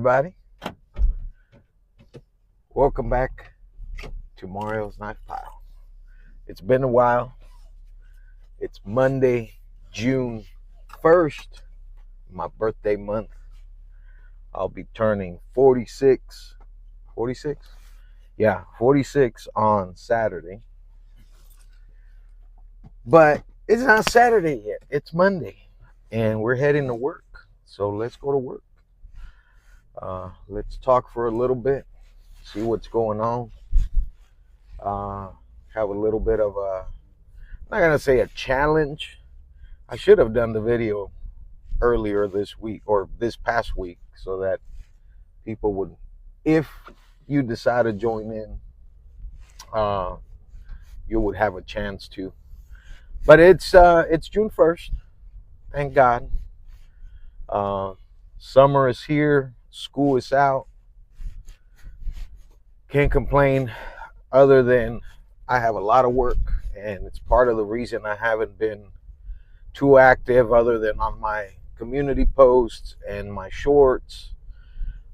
everybody. Welcome back to Mario's Knife Pile. It's been a while. It's Monday, June 1st, my birthday month. I'll be turning 46. 46? Yeah, 46 on Saturday. But it's not Saturday yet. It's Monday. And we're heading to work. So let's go to work. Let's talk for a little bit. See what's going on. Have a little bit of a, I'm not going to say a challenge. I should have done the video earlier this week or this past week so that people would, if you decide to join in, you would have a chance to. But it's June 1st. Thank God. Summer is here. School is out. Can't complain other than I have a lot of work, and it's part of the reason I haven't been too active other than on my community posts and my shorts,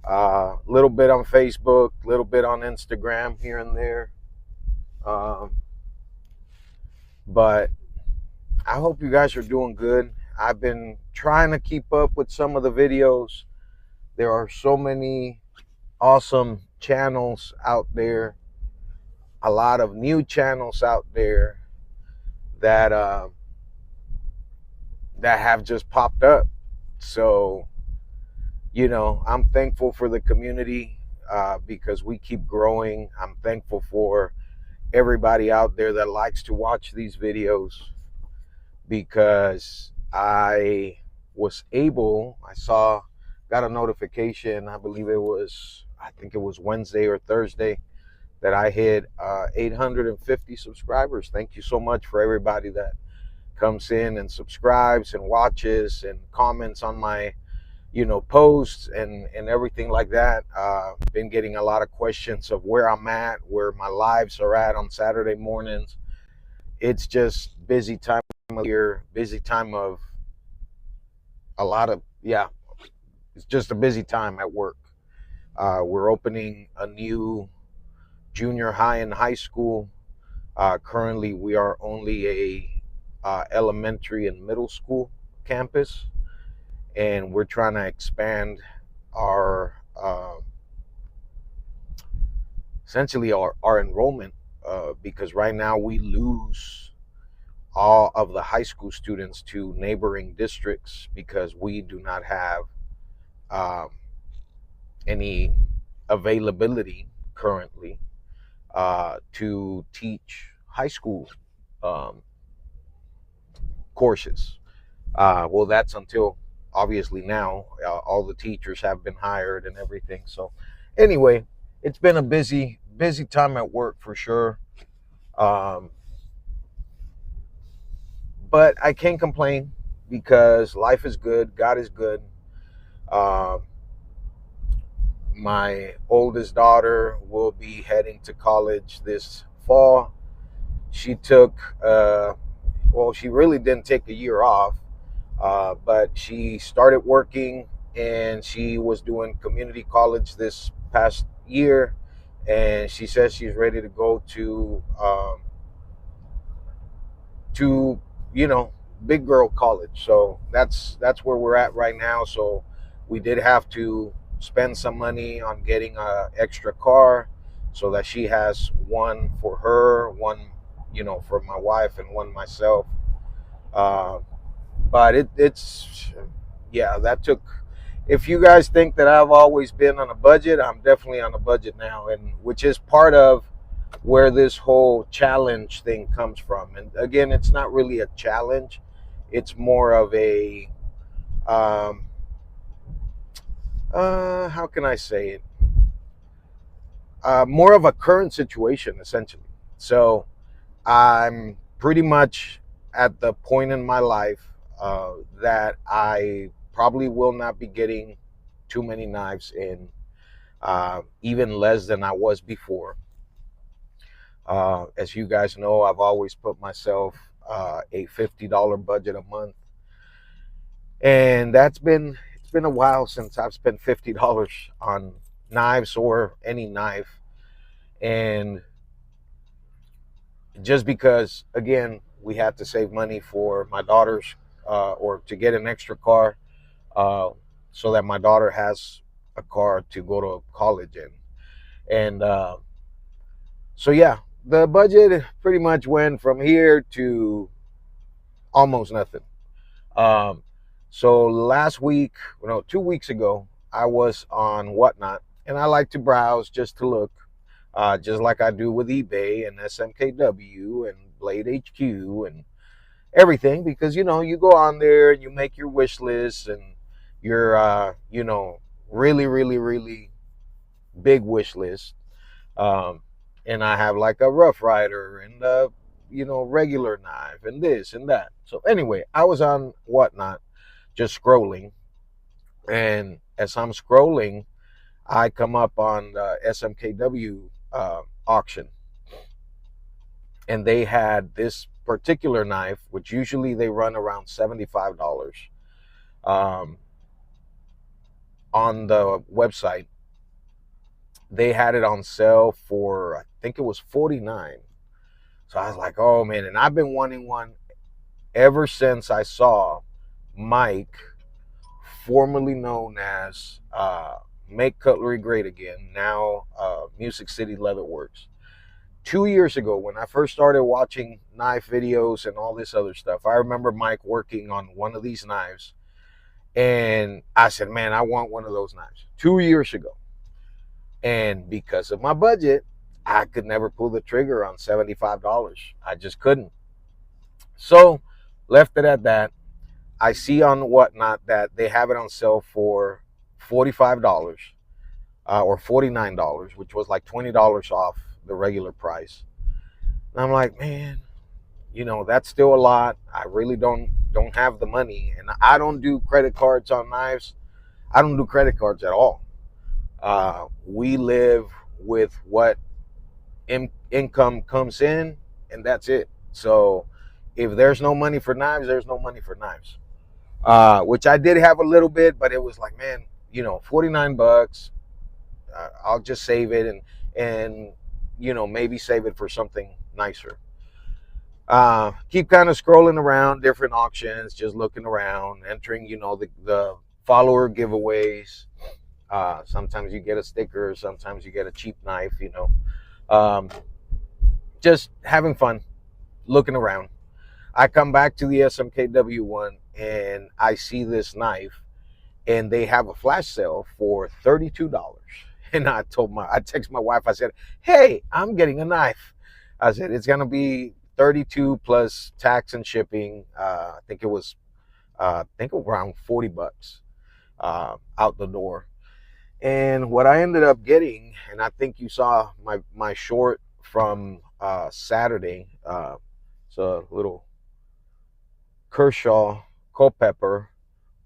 a little bit on Facebook, a little bit on Instagram here and there. But I hope you guys are doing good. I've been trying to keep up with some of the videos. There are so many awesome channels out there, a lot of new channels out there that that have just popped up. So, I'm thankful for the community because we keep growing. I'm thankful for everybody out there that likes to watch these videos because I got a notification, I think it was Wednesday or Thursday, that I hit 850 subscribers. Thank you so much for everybody that comes in and subscribes and watches and comments on my posts and everything like that. Been getting a lot of questions of where I'm at, where my lives are at on Saturday mornings. It's just busy time of year, busy time of it's just a busy time at work. We're opening a new junior high and high school. Currently we are only a elementary and middle school campus, and we're trying to expand our essentially our enrollment because right now we lose all of the high school students to neighboring districts because we do not have any availability currently to teach high school courses. Well, that's until obviously now all the teachers have been hired and everything. So anyway, it's been a busy time at work for sure. But I can't complain because life is good. God is good. My oldest daughter will be heading to college this fall. She took, she really didn't take a year off, but she started working and she was doing community college this past year. And she says she's ready to go to big girl college. So that's where we're at right now. So we did have to spend some money on getting an extra car so that she has one for her, one for my wife, and one myself. But that took, if you guys think that I've always been on a budget, I'm definitely on a budget now, and which is part of where this whole challenge thing comes from. And again, it's not really a challenge. It's more of a, how can I say it? More of a current situation, essentially. So I'm pretty much at the point in my life that I probably will not be getting too many knives in, even less than I was before. As you guys know, I've always put myself a $50 budget a month, and it's it's been a while since I've spent $50 on knives or any knife. And just because, again, we had to save money for my daughter's, or to get an extra car, uh, so that my daughter has a car to go to college in. And so, yeah, the budget pretty much went from here to almost nothing. Um, so last week, 2 weeks ago, I was on Whatnot, and I like to browse just to look, just like I do with eBay and SMKW and Blade HQ and everything, because you go on there and you make your wish list and your really, really, really big wish list. Um, and I have like a Rough Rider and regular knife and this and that. So anyway, I was on Whatnot just scrolling, and as I'm scrolling, I come up on the SMKW auction, and they had this particular knife, which usually they run around $75 um, on the website. They had it on sale for, I think it was 49. So I was like, oh man, and I've been wanting one ever since I saw Mike, formerly known as Make Cutlery Great Again, now Music City Leatherworks. 2 years ago, when I first started watching knife videos and all this other stuff, I remember Mike working on one of these knives, and I said, man, I want one of those knives 2 years ago. And because of my budget, I could never pull the trigger on $75. I just couldn't. So left it at that. I see on Whatnot that they have it on sale for $45 or $49, which was like $20 off the regular price. And I'm like, man, that's still a lot. I really don't have the money, and I don't do credit cards on knives. I don't do credit cards at all. We live with what income comes in, and that's it. So if there's no money for knives, there's no money for knives. Which I did have a little bit, but it was like, man, $49. I'll just save it and maybe save it for something nicer. Keep kind of scrolling around different auctions, just looking around, entering, the follower giveaways. Sometimes you get a sticker, sometimes you get a cheap knife, just having fun, looking around. I come back to the SMKW one, and I see this knife, and they have a flash sale for $32. And I text my wife, I said, hey, I'm getting a knife. I said, it's going to be 32 plus tax and shipping. I think it was around $40 out the door. And what I ended up getting, and I think you saw my short from Saturday. It's a little Kershaw Culpepper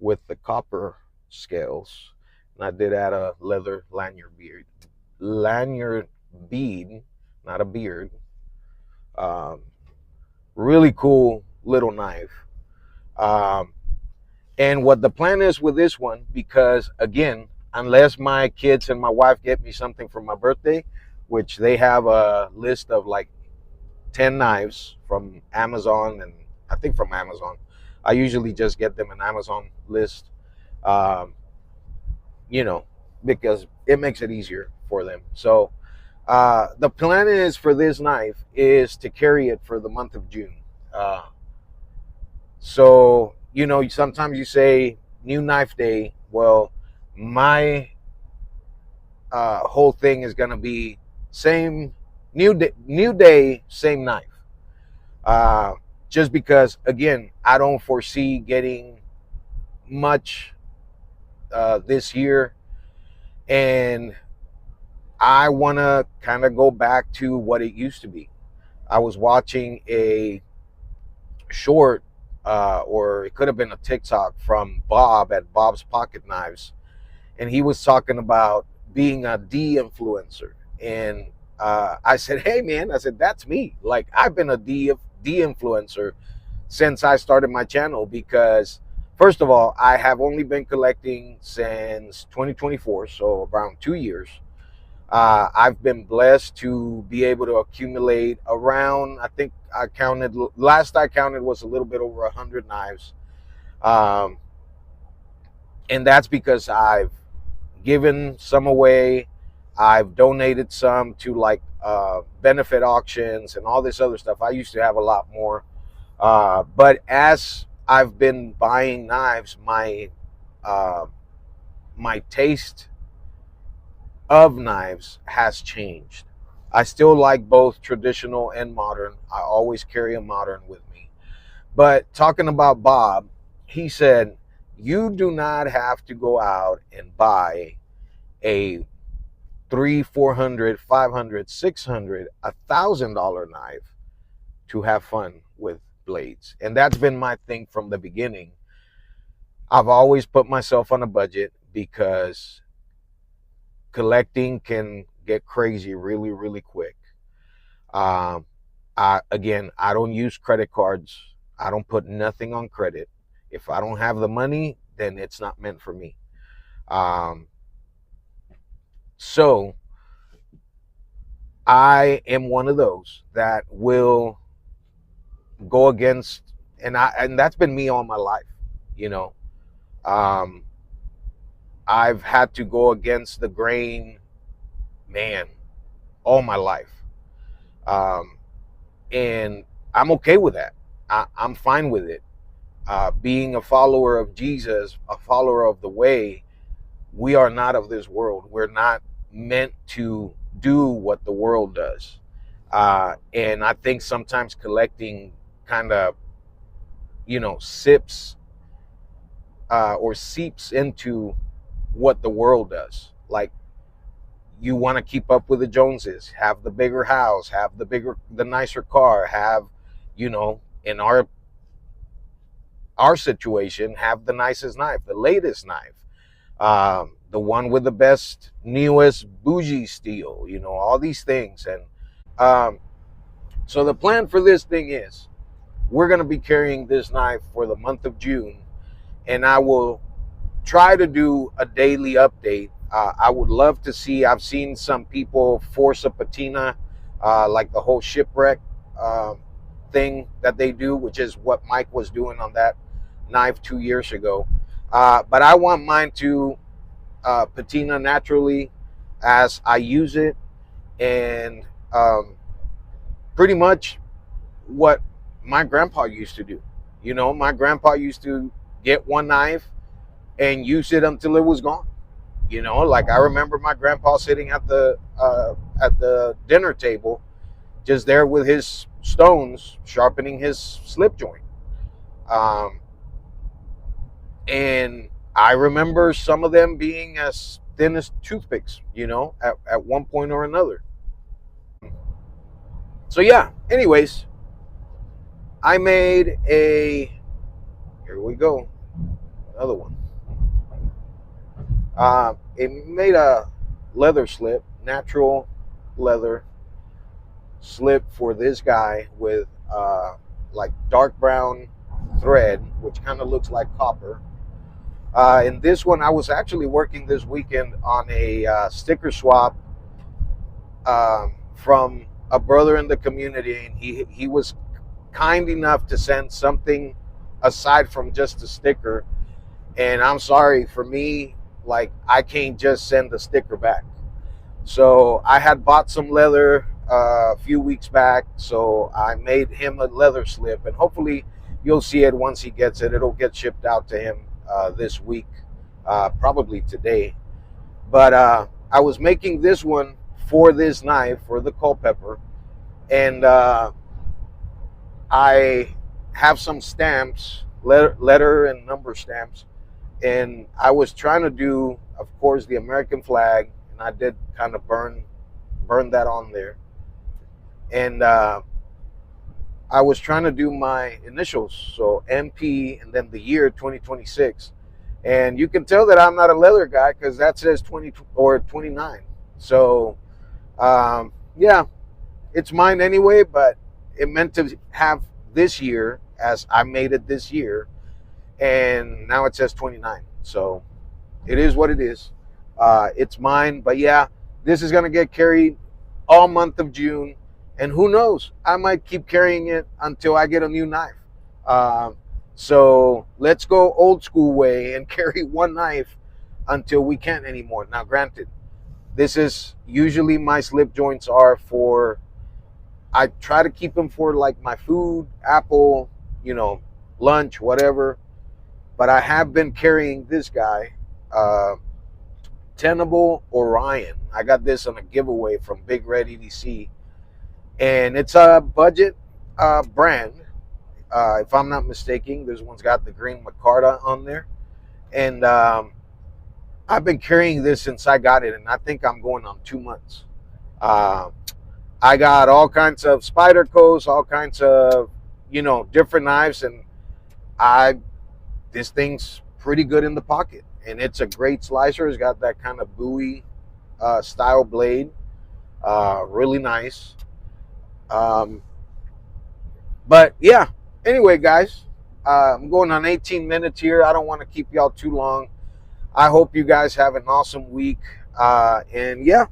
with the copper scales. And I did add a leather lanyard bead, not a beard. Really cool little knife. And what the plan is with this one, because again, unless my kids and my wife get me something for my birthday, which they have a list of like 10 knives from Amazon, and I think from Amazon. I usually just get them an Amazon list, because it makes it easier for them. So the plan is for this knife is to carry it for the month of June. So, sometimes you say new knife day. Well, my whole thing is going to be same new day, same knife. Just because, again, I don't foresee getting much this year, and I want to kind of go back to what it used to be. I was watching a short, or it could have been a TikTok from Bob at Bob's Pocket Knives, and he was talking about being a de-influencer. And I said, hey man, I said, that's me. Like, I've been a de-influencer since I started my channel, because First of all, I have only been collecting since 2024, so around 2 years. I've been blessed to be able to accumulate around, I think I counted, last I counted was a little bit over 100 knives. Um, and that's because I've given some away. I've donated some to like benefit auctions and all this other stuff. I used to have a lot more. But as I've been buying knives, uh, my taste of knives has changed. I still like both traditional and modern. I always carry a modern with me. But talking about Bob, he said, you do not have to go out and buy a 300, 400, 500, 600, $1,000 knife to have fun with blades. And that's been my thing from the beginning. I've always put myself on a budget because collecting can get crazy really, really quick. Um, I don't use credit cards. I don't put nothing on credit. If I don't have the money, then it's not meant for me. Um, so I am one of those that will go against, and that's been me all my life. You know, um, I've had to go against the grain, man, all my life. Um, and I'm okay with that. I'm fine with it. Being a follower of Jesus, a follower of the way, we are not of this world. We're not meant to do what the world does. And I think sometimes collecting kind of, sips or seeps into what the world does. Like, you want to keep up with the Joneses, have the bigger house, have the nicer car, have, in our situation, have the nicest knife, the latest knife, the one with the best, newest bougie steel, all these things. And so the plan for this thing is we're going to be carrying this knife for the month of June, and I will try to do a daily update. I would love to see, I've seen some people force a patina, like the whole shipwreck thing that they do, which is what Mike was doing on that knife 2 years ago. But I want mine to patina naturally as I use it, and pretty much what my grandpa used to do. My grandpa used to get one knife and use it until it was gone. Like I remember my grandpa sitting at the dinner table, just there with his stones, sharpening his slip joint. Um, and I remember some of them being as thin as toothpicks, at one point or another. So yeah, anyways, I made here we go, another one. It made a leather slip, natural leather slip for this guy with like dark brown thread, which kind of looks like copper. And this one, I was actually working this weekend on a sticker swap from a brother in the community, and he was kind enough to send something aside from just a sticker. And I'm sorry, for me, like, I can't just send the sticker back. So I had bought some leather a few weeks back, so I made him a leather slip, and hopefully you'll see it once he gets it. It'll get shipped out to him this week, probably today. But I was making this one for this knife, for the Culpepper, and I have some stamps, letter and number stamps, and I was trying to do, of course, the American flag, and I did kind of burn that on there. And I was trying to do my initials, so MP, and then the year 2026. And you can tell that I'm not a leather guy because that says 20 or 29. So yeah, it's mine anyway, but it meant to have this year, as I made it this year. and now it says 29. So it is what it is. It's mine, but yeah, this is gonna get carried all month of June, and who knows? I might keep carrying it until I get a new knife. So let's go old school way and carry one knife until we can't anymore. Now, granted, this is usually my slip joints are for. I try to keep them for like my food, apple, lunch, whatever. But I have been carrying this guy, Tenable Orion. I got this on a giveaway from Big Red EDC, and it's a budget brand. If I'm not mistaken, this one's got the green micarta on there, and I've been carrying this since I got it, and I think I'm going on 2 months. I got all kinds of Spydercos, all kinds of different knives, and this thing's pretty good in the pocket, and it's a great slicer. It's got that kind of Bowie style blade, really nice. But yeah, anyway, guys, I'm going on 18 minutes here. I don't want to keep y'all too long. I hope you guys have an awesome week. And yeah,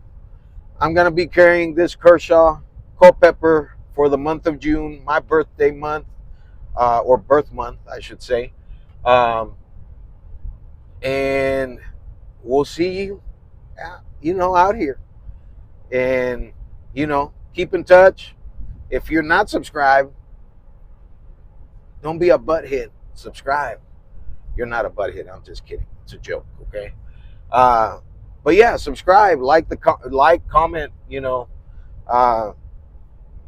I'm going to be carrying this Kershaw Culpepper for the month of June, my birthday month, or birth month, I should say. And we'll see you, out here. And, keep in touch. If you're not subscribed, don't be a butthead. Subscribe. You're not a butthead. I'm just kidding. It's a joke, okay? But yeah, subscribe, comment,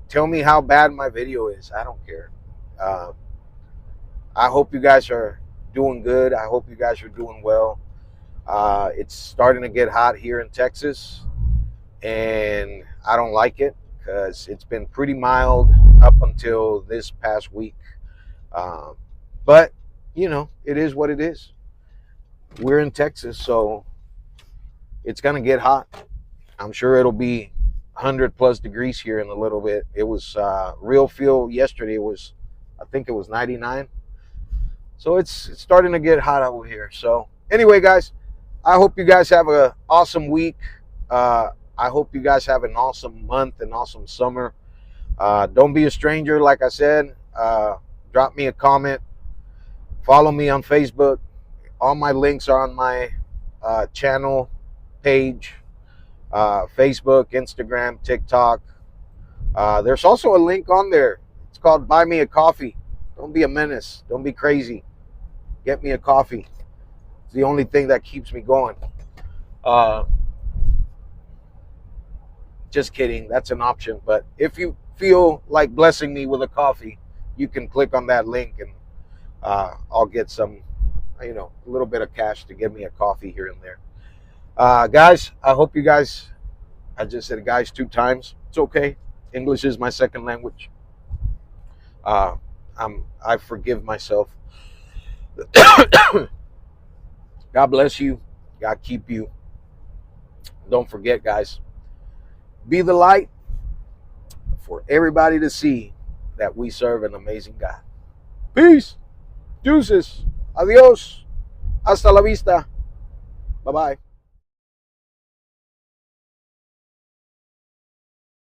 tell me how bad my video is. I don't care. I hope you guys are doing good. I hope you guys are doing well. It's starting to get hot here in Texas, and I don't like it because it's been pretty mild up until this past week. But, it is what it is. We're in Texas, so it's going to get hot. I'm sure it'll be 100+ degrees here in a little bit. It was real feel yesterday. I think it was 99. So it's starting to get hot over here. So anyway, guys, I hope you guys have an awesome week. I hope you guys have an awesome month, an awesome summer. Don't be a stranger, like I said. Drop me a comment. Follow me on Facebook. All my links are on my channel page, Facebook, Instagram, TikTok. There's also a link on there. It's called Buy Me a Coffee. Don't be a menace. Don't be crazy. Get me a coffee. It's the only thing that keeps me going. Just kidding. That's an option. But if you feel like blessing me with a coffee, you can click on that link, and I'll get some, a little bit of cash to get me a coffee here and there. Guys, I hope you guys, I just said guys 2 times. It's okay. English is my second language. I forgive myself. God bless you. God keep you. Don't forget, guys, be the light for everybody to see that we serve an amazing God. Peace. Deuces. Adios. Hasta la vista. Bye-bye.